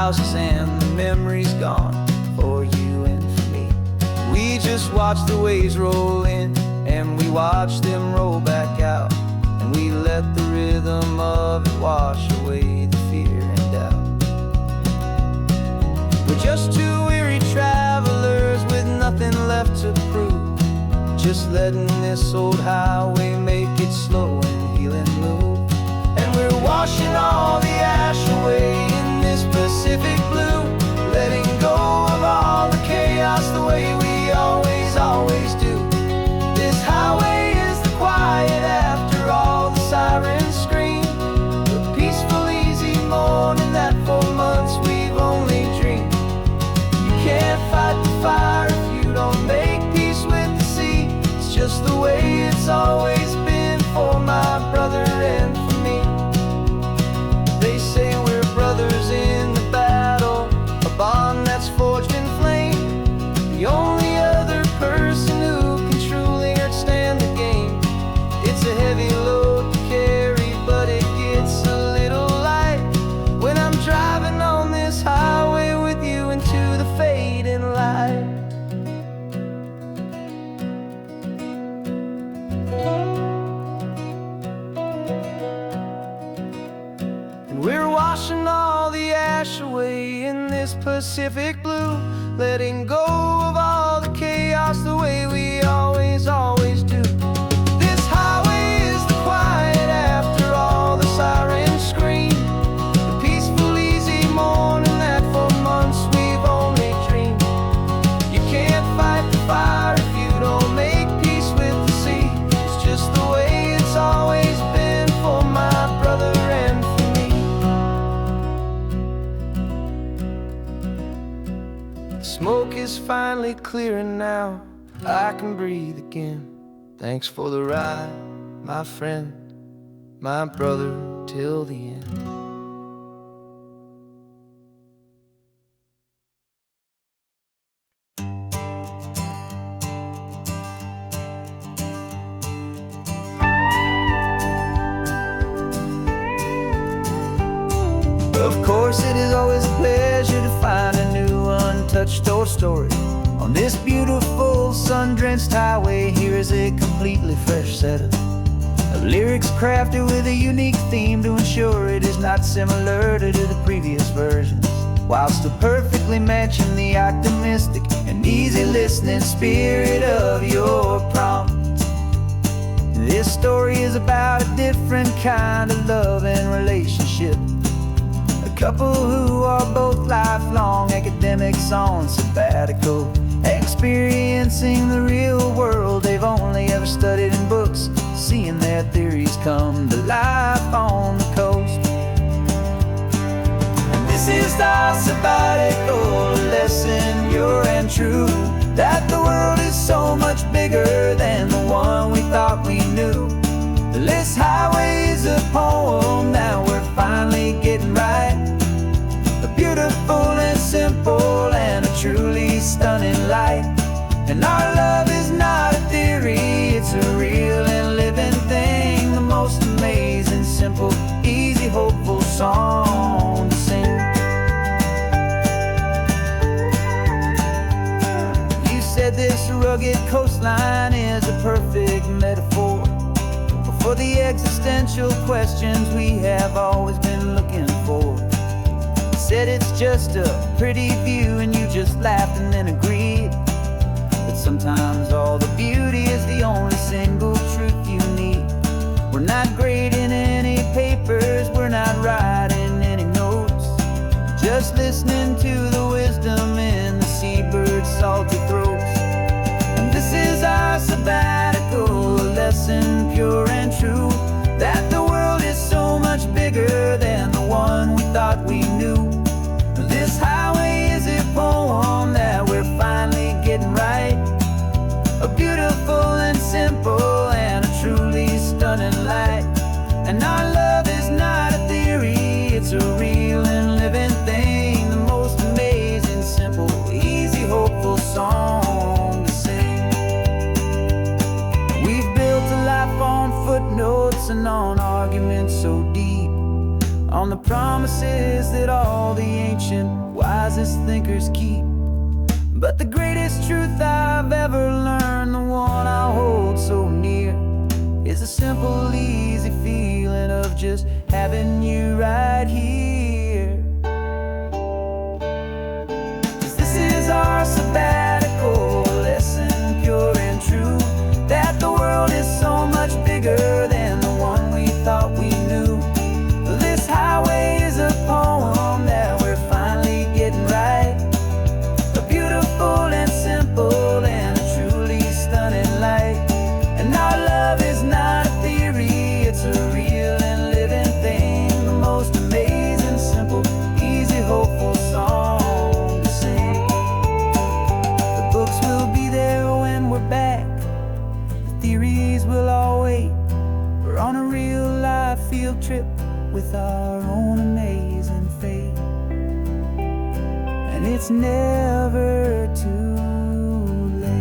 houses and the memories gone for you and for me. We just watch the waves roll in, and we watch them roll back out, and we let the rhythm of it wash away the fear and doubt. We're just two weary travelers with nothing left to prove, just letting this old highway make its slow and healing move. And we're washing all the ash away in this Pacific blue, letting go of all the chaos the way we always do. This highway is the quiet after all the sirens scream, the peaceful, easy morning that for months we've only dreamed. You can't fight the fire if you don't make peace with the sea. It's just the way it's always been for my brother and for me. They say we're brothers in the battle, a bond that's forged in flame. The only other person who can truly understand the game. It's a heavy load to carry, but it gets a little light when I'm driving on this highway with you into the fading light. And we're washing all the ash away in this Pacific blue, letting go of all the chaos the way we always do. This highway is the quiet after all the sirens scream, the peaceful, easy morning that for months we've only dreamed. You can't fight the fire if you don't make peace with the sea. It's just the way it's always been for my brother and for me. The smoke is finally clearing now, I can breathe again. Thanks for the ride, my friend, my brother, till the end. Of course, it is always a pleasure to find a new untouched old story. On this beautiful sun-drenched highway, here is a completely fresh set of lyrics crafted with a unique theme to ensure it is not similar to the previous versions, while still perfectly matching the optimistic and easy listening spirit of your prompt. This story is about a different kind of love and relationship. A couple who are both lifelong academics on sabbatical, experiencing the real world they've only ever studied in books, seeing their theories come to life on the coast. And this is our sabbatical lesson, pure and true, that the world is so much bigger than the one we thought we knew. This highway is a poem that we're finally getting right, a beautiful and simple and a truly stunning light. And our love is not a theory, it's a real and living thing, the most amazing, simple, easy, hopeful song to sing. You said this rugged coastline is a perfect metaphor for the existential questions we have always been looking for. Said it's just a pretty view and you just laughed and then agreed. But sometimes all the beauty is the only single truth you need. We're not grading any papers, we're not writing any notes, just listening to the wisdom in the seabird's salty throats. And this is our sabbatical, a lesson pure and true, that the world is so much bigger than the one we thought we knew. This highway is a poem that we're finally getting right, a beautiful and simple and a truly stunning light. And our love is not a theory, it's a real and living thing, the most amazing, simple, easy, hopeful song to sing. We've built a life on footnotes and on arguments so deep, on the promises that all the ancient honest thinkers keep. But the greatest truth I've ever learned, the one I hold so near, is a simple, easy feeling of just having you right here. 'Cause this is our sabbatical lesson, pure and true, that the world is so much bigger than the one we thought we knew. This highway is a poem that we're finally getting right, a beautiful and simple and a truly stunning light. And our love is not a theory, it's a real and living thing, the most amazing, simple, easy, hopeful song to sing. The books will be there when we're back, the theories will all wait. We're on a real life field trip with our own amazing fate, and it's never too late.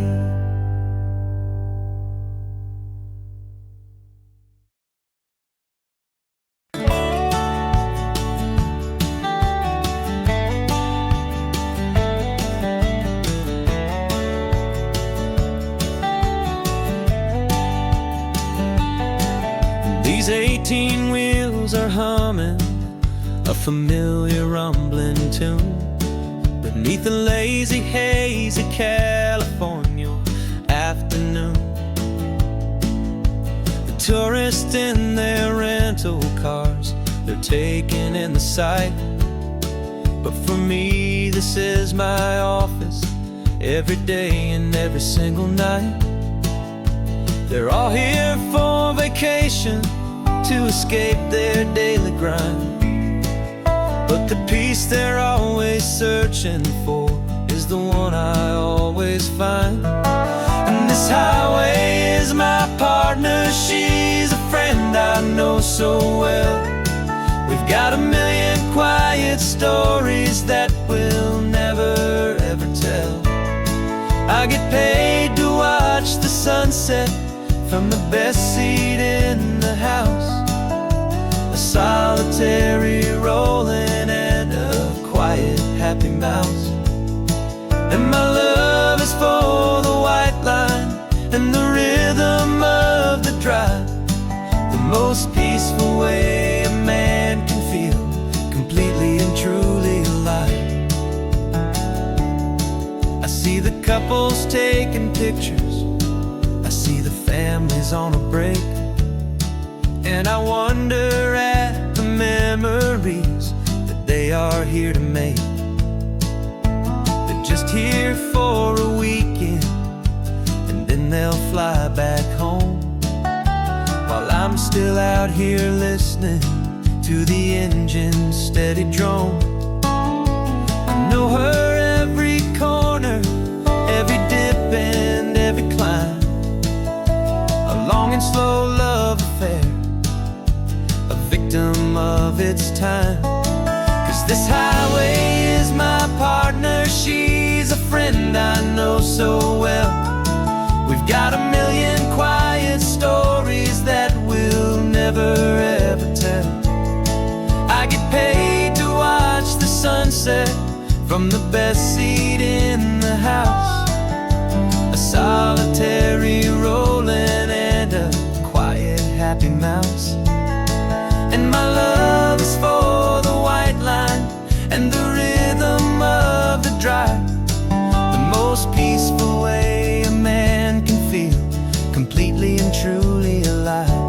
These 18 wheels are humming a familiar rumbling tune beneath the lazy, hazy California afternoon. The tourists in their rental cars, they're taking in the sight. But for me, this is my office, every day and every single night. They're all here for vacation, to escape their daily grind. But the peace they're always searching for is the one I always find. And this highway is my partner, she's a friend I know so well. We've got a million quiet stories that we'll never ever tell. I get paid to watch the sunset from the best seat in the house, a solitary rolling and a quiet happy mouse. And my love is for the white line and the rhythm of the drive, the most peaceful way a man can feel completely and truly alive. I see the couples taking pictures, I see the families on a break, and I wonder at the memories that they are here to make. They're just here for a weekend, and then they'll fly back home, while I'm still out here listening to the engine's steady drone. I know her every corner, every dip and every climb, a long and slow love affair, a victim of its time. 'Cause this highway is my partner, she's a friend I know so well. We've got a million quiet stories that we'll never ever tell. I get paid to watch the sunset from the best seat in the house, a solitary rolling and a quiet happy mouse. And my love is for the white line and the rhythm of the drive, the most peaceful way a man can feel completely and truly alive.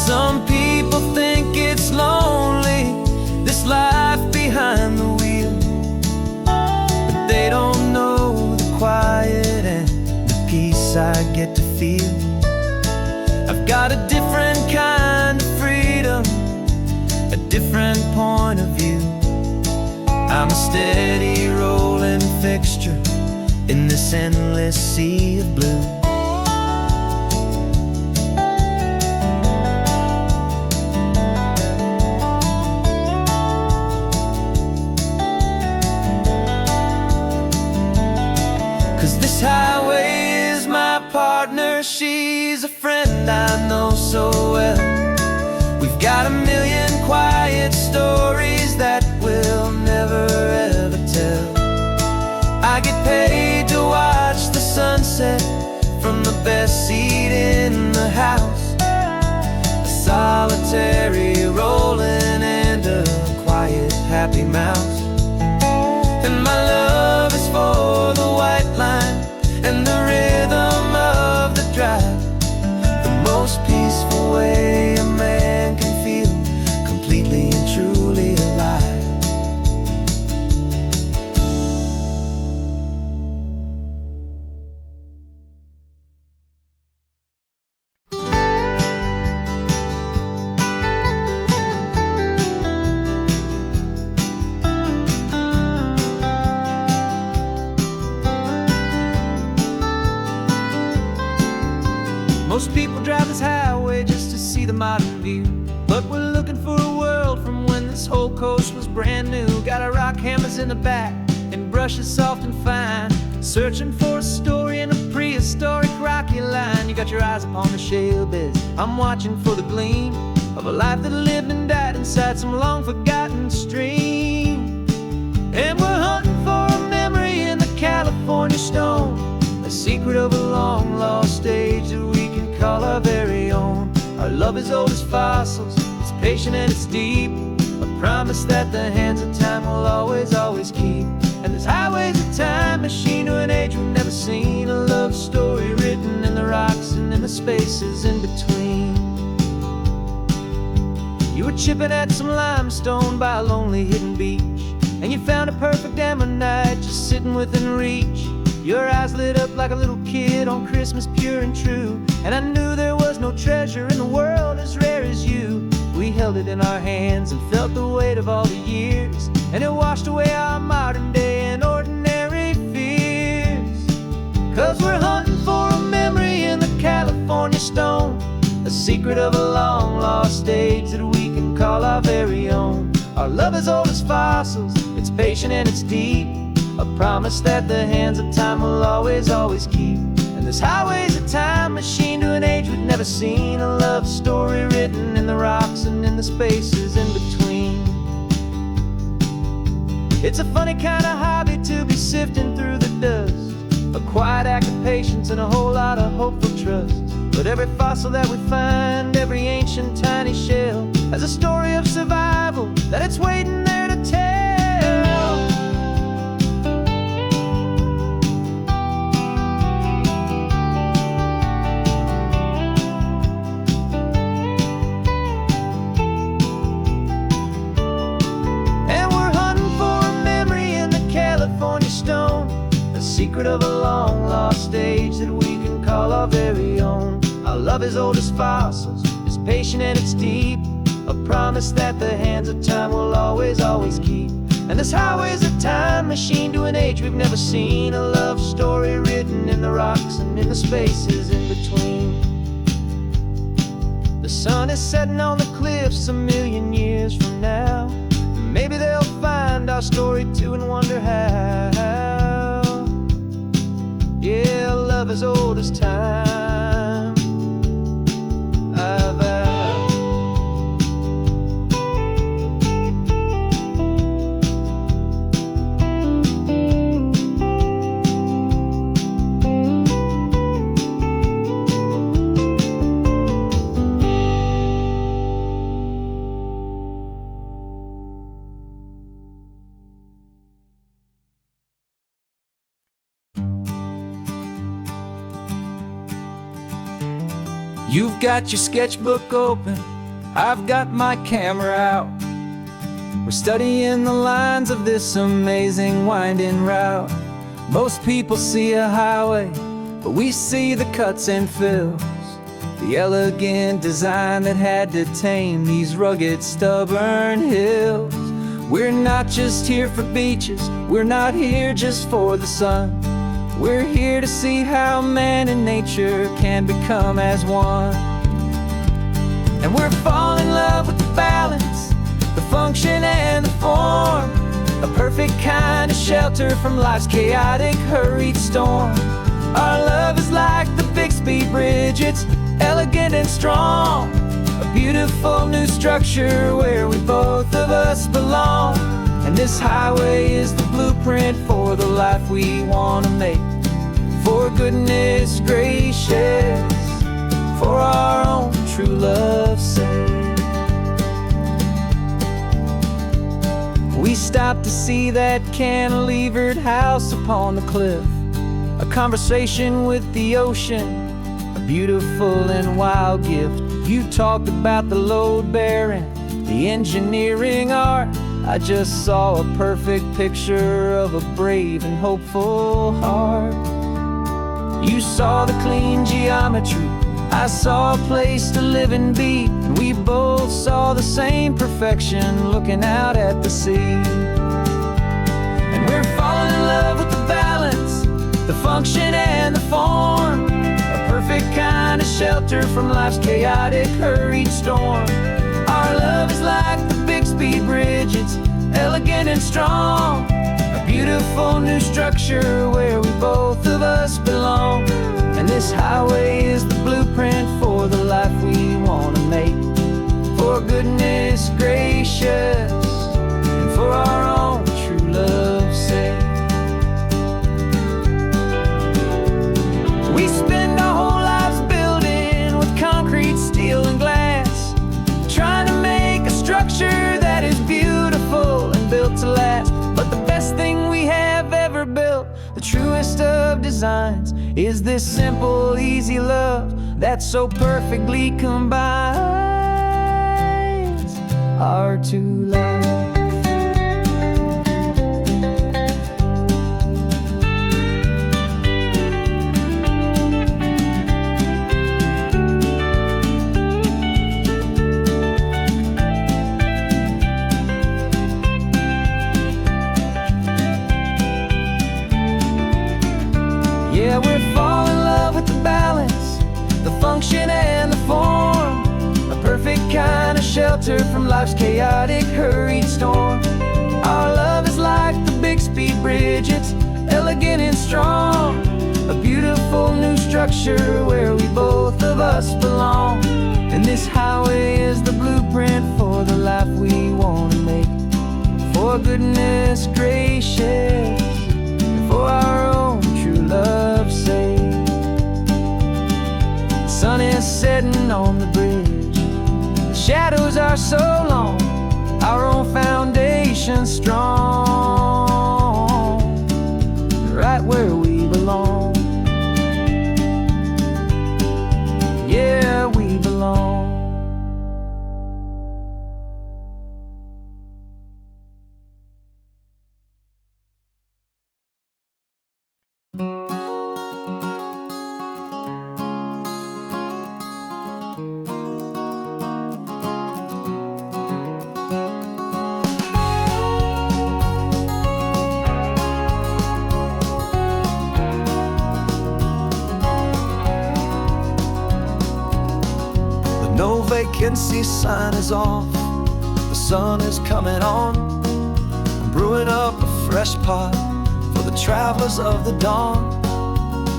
Some people think it's lonely, this life behind the wheel, but they don't know the quiet and the peace I get to feel. I've got a different kind of freedom, a different point of view. I'm a steady rolling fixture in this endless sea of blue. 'Cause this highway is my partner, she's a friend I know so well. We've got a million quiet stories that will house, a solitary rolling and a quiet, happy mouse. And my love is for the white line and the rhythm of the drive, the most peaceful way a man can feel completely and truly alive. Most people drive this highway just to see the modern view, but we're looking for a world from when this whole coast was brand new. Got our rock hammers in the back and brushes soft and fine, searching for a story in a prehistoric rocky line. You got your eyes upon the shale beds, I'm watching for the gleam of a life that lived and died inside some long forgotten stream. And we're hunting for a memory in the California stone, a secret of a long lost age that we can call our very own. Our love is old as fossils, it's patient and it's deep, a promise that the hands of time will always, always keep. And this highway's a time machine to an age we've never seen, a love story written in the rocks and in the spaces in between. You were chipping at some limestone by a lonely hidden beach, and you found a perfect ammonite just sitting within reach. Your eyes lit up like a little kid on Christmas, pure and true, and I knew there was no treasure in the world as rare as you. We held it in our hands and felt the weight of all the years, and it washed away our modern day and ordinary fears. 'Cause we're hunting for a memory in the California stone, a secret of a long lost age that we can call our very own. Our love is old as fossils, it's patient and it's deep, a promise that the hands of time will always, always keep. And this highway's a time machine to an age we've never seen, a love story written in the rocks and in the spaces in between. It's a funny kind of hobby to be sifting through the dust, a quiet act of patience and a whole lot of hopeful trust. But every fossil that we find, every ancient tiny shell, has a story of survival that it's waiting there to tell. And we're hunting for a memory in the California stone, a secret of a long lost age that we can call our very own. Our love is old as fossils, it's patient and it's deep, a promise that the hands of time will always, always keep. And this highway's a time machine to an age we've never seen, a love story written in the rocks and in the spaces in between. The sun is setting on the cliffs a million years from now, maybe they'll find our story too and wonder how. Yeah, love is old as time. You've got your sketchbook open, I've got my camera out. We're studying the lines of this amazing winding route. Most people see a highway, but we see the cuts and fills, the elegant design that had to tame these rugged, stubborn hills. We're not just here for beaches, we're not here just for the sun. We're here to see how man and nature can become as one. And we're falling in love with the balance, the function and the form, a perfect kind of shelter from life's chaotic, hurried storm. Our love is like the Bixby Bridge, it's elegant and strong, a beautiful new structure where we both of us belong. And this highway is the blueprint for the life we want to make. For goodness gracious, for our own true love's sake. We stopped to see that cantilevered house upon the cliff, a conversation with the ocean, a beautiful and wild gift. You talked about the load bearing, the engineering art. I just saw a perfect picture of a brave and hopeful heart. You saw the clean geometry, I saw a place to live and be, and we both saw the same perfection looking out at the sea. And we're falling in love with the balance, the function and the form, a perfect kind of shelter from life's chaotic, hurried storm. Our love is like the Bixby Bridge, it's elegant and strong, a beautiful new structure where we both of us belong. And this highway is the blueprint for the life we want to make, for goodness gracious and for our own true love's sake. We spend our whole lives building with concrete, steel and glass, trying to make a structure that is beautiful and built to last. But the best thing we have ever built, the truest of designs, is this simple, easy love that so perfectly combines our two lives. Yeah, we're falling in love with the balance, the function and the form, a perfect kind of shelter from life's chaotic, hurried storm. Our love is like the Bixby Bridge, it's elegant and strong, a beautiful new structure where we both of us belong. And this highway is the blueprint for the life we want to make, for goodness gracious, for our own true love's sake. The sun is setting on the bridge, the shadows are so long, our own foundation strong, right where we belong. Yeah, we belong. No vacancy sign is off, the sun is coming on. I'm brewing up a fresh pot for the travelers of the dawn.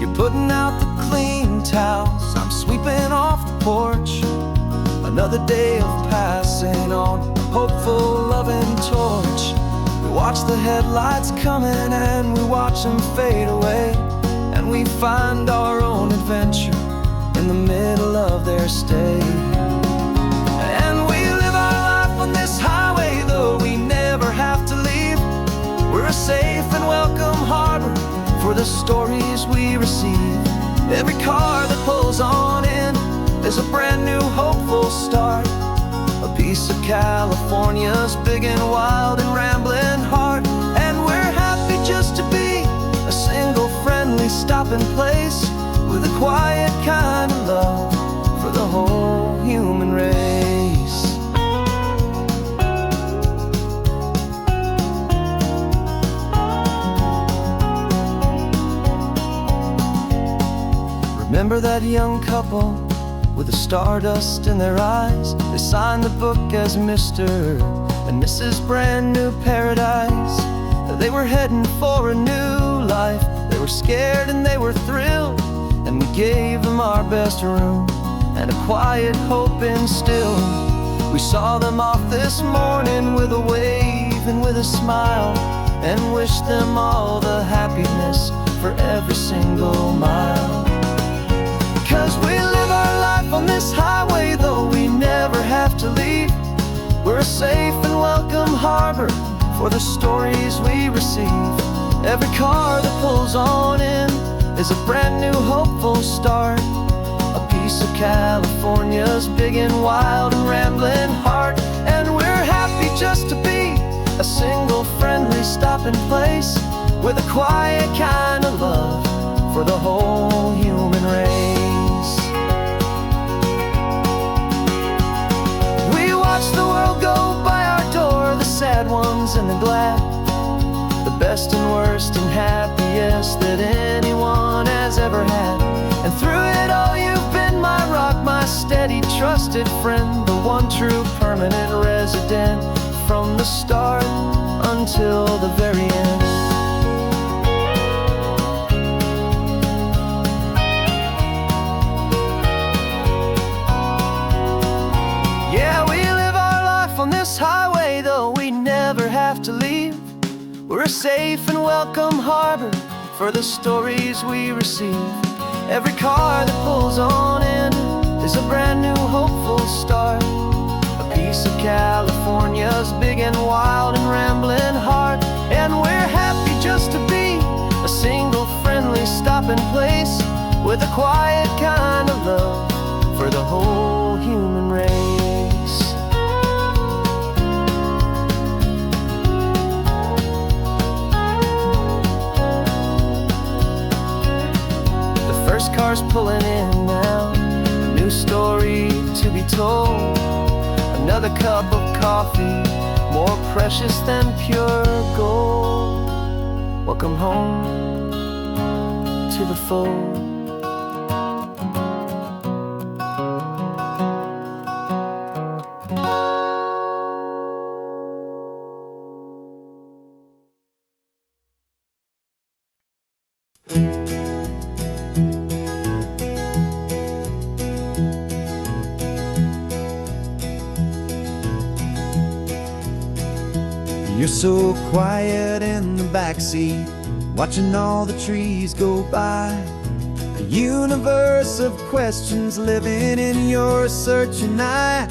You're putting out the clean towels, I'm sweeping off the porch. Another day of passing on, a hopeful, loving torch. We watch the headlights coming and we watch them fade away, and we find our own adventure in the middle of their stay. And we live our life on this highway, though we never have to leave. We're a safe and welcome harbor for the stories we receive. Every car that pulls on in is a brand new hopeful start, a piece of California's big and wild and rambling heart. And we're happy just to be a single friendly stopping place, with a quiet kind of love for the whole human race. Remember that young couple with the stardust in their eyes? They signed the book as Mr. and Mrs. Brand New Paradise. They were heading for a new life. They were scared and they were thrilled, and we gave them our best room and a quiet hope instilled. We saw them off this morning with a wave and with a smile, and wished them all the happiness for every single mile. 'Cause we live our life on this highway, though we never have to leave. We're a safe and welcome harbor for the stories we receive. Every car that pulls on in is a brand new hopeful start, a piece of California's big and wild and rambling heart. And we're happy just to be a single friendly stopping place, with a quiet kind of love for the whole human race. We watch the world go by our door, the sad ones and the glad, the best and worst and happiest that anyone has ever had. And through it all you've been my rock, my steady trusted friend, the one true permanent resident, from the start until the very end. Yeah, we live our life on this highway, though we never have to leave. We're a safe and welcome harbor for the stories we receive. Every car that pulls on in is a brand new hopeful start, a piece of California's big and wild and rambling heart. And we're happy just to be a single friendly stopping place, with a quiet kind of love for the whole human race. First car's pulling in now, a new story to be told. Another cup of coffee, more precious than pure gold. Welcome home to the fold. You're so quiet in the backseat, watching all the trees go by. A universe of questions living in your searching eye.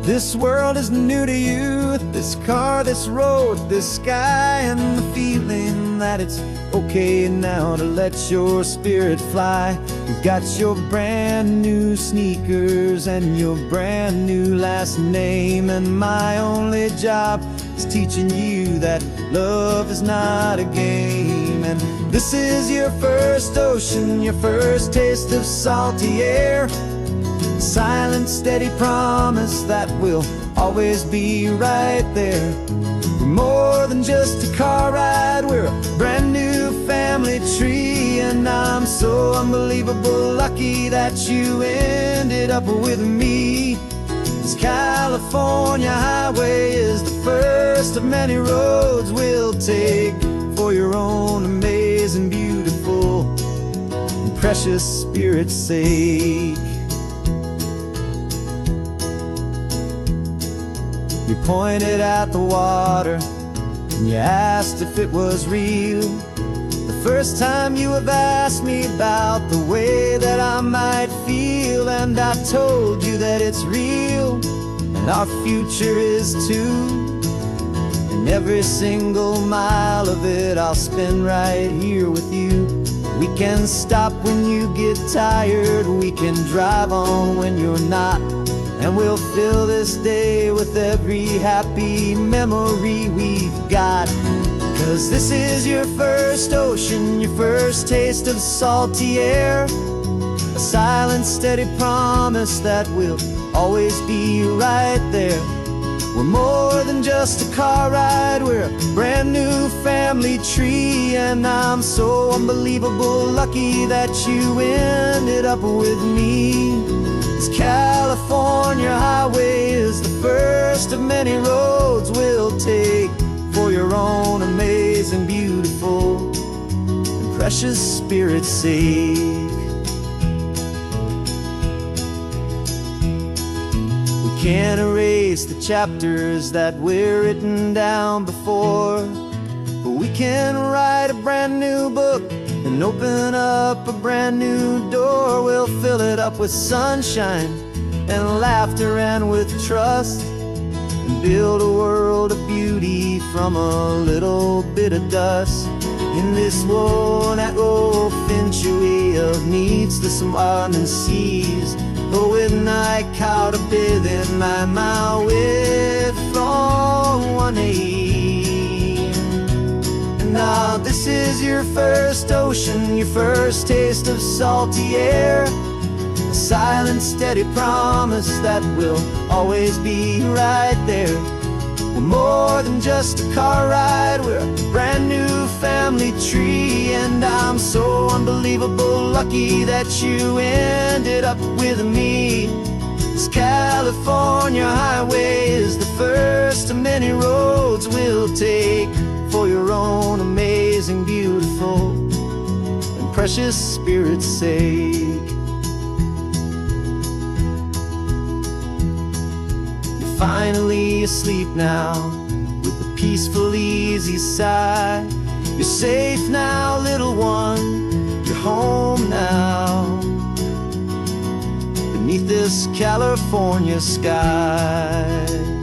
This world is new to you, this car, this road, this sky, and the feeling that it's okay now to let your spirit fly. You've got your brand new sneakers and your brand new last name, and my only job is teaching you that love is not a game. And this is your first ocean, your first taste of salty air, silent, steady promise that we'll always be right there. We're more than just a car ride, we're a brand new family tree. And I'm so unbelievable lucky that you ended up with me. This California highway is the first of many roads we'll take for your own amazing, beautiful, and precious spirit's sake. You pointed at the water and you asked if it was real. The first time you have asked me about the way that I might feel, and I told you that it's real and our future is too. And every single mile of it I'll spend right here with you. We can stop when you get tired, we can drive on when you're not, and we'll fill this day with every happy memory we've got. 'Cause this is your first ocean, your first taste of salty air, a silent, steady promise that we'll always be right there. We're more than just a car ride, we're a brand new family tree. And I'm so unbelievable lucky that you ended up with me. This California highway is the first of many roads we'll take for your own amazing, beautiful, and precious spirit's sake. We can't erase the chapters that were written down before, but we can write a brand new book and and open up a brand new door. We'll fill it up with sunshine and laughter and with trust, and build a world of beauty from a little bit of dust. In this world that finchue of needs the swanen seas, och with night caught a bit in my with from one aim. And now this is your first ocean, your first taste of salty air, a silent steady promise that we'll always be right there. We're more than just a car ride, we're a brand new family tree. And I'm so unbelievable lucky that you ended up with me. This California highway is the first of many roads we'll take for your own amazing, beautiful, and precious spirit's sake. Finally asleep now, with a peaceful, easy sigh. You're safe now, little one, you're home now, beneath this California sky.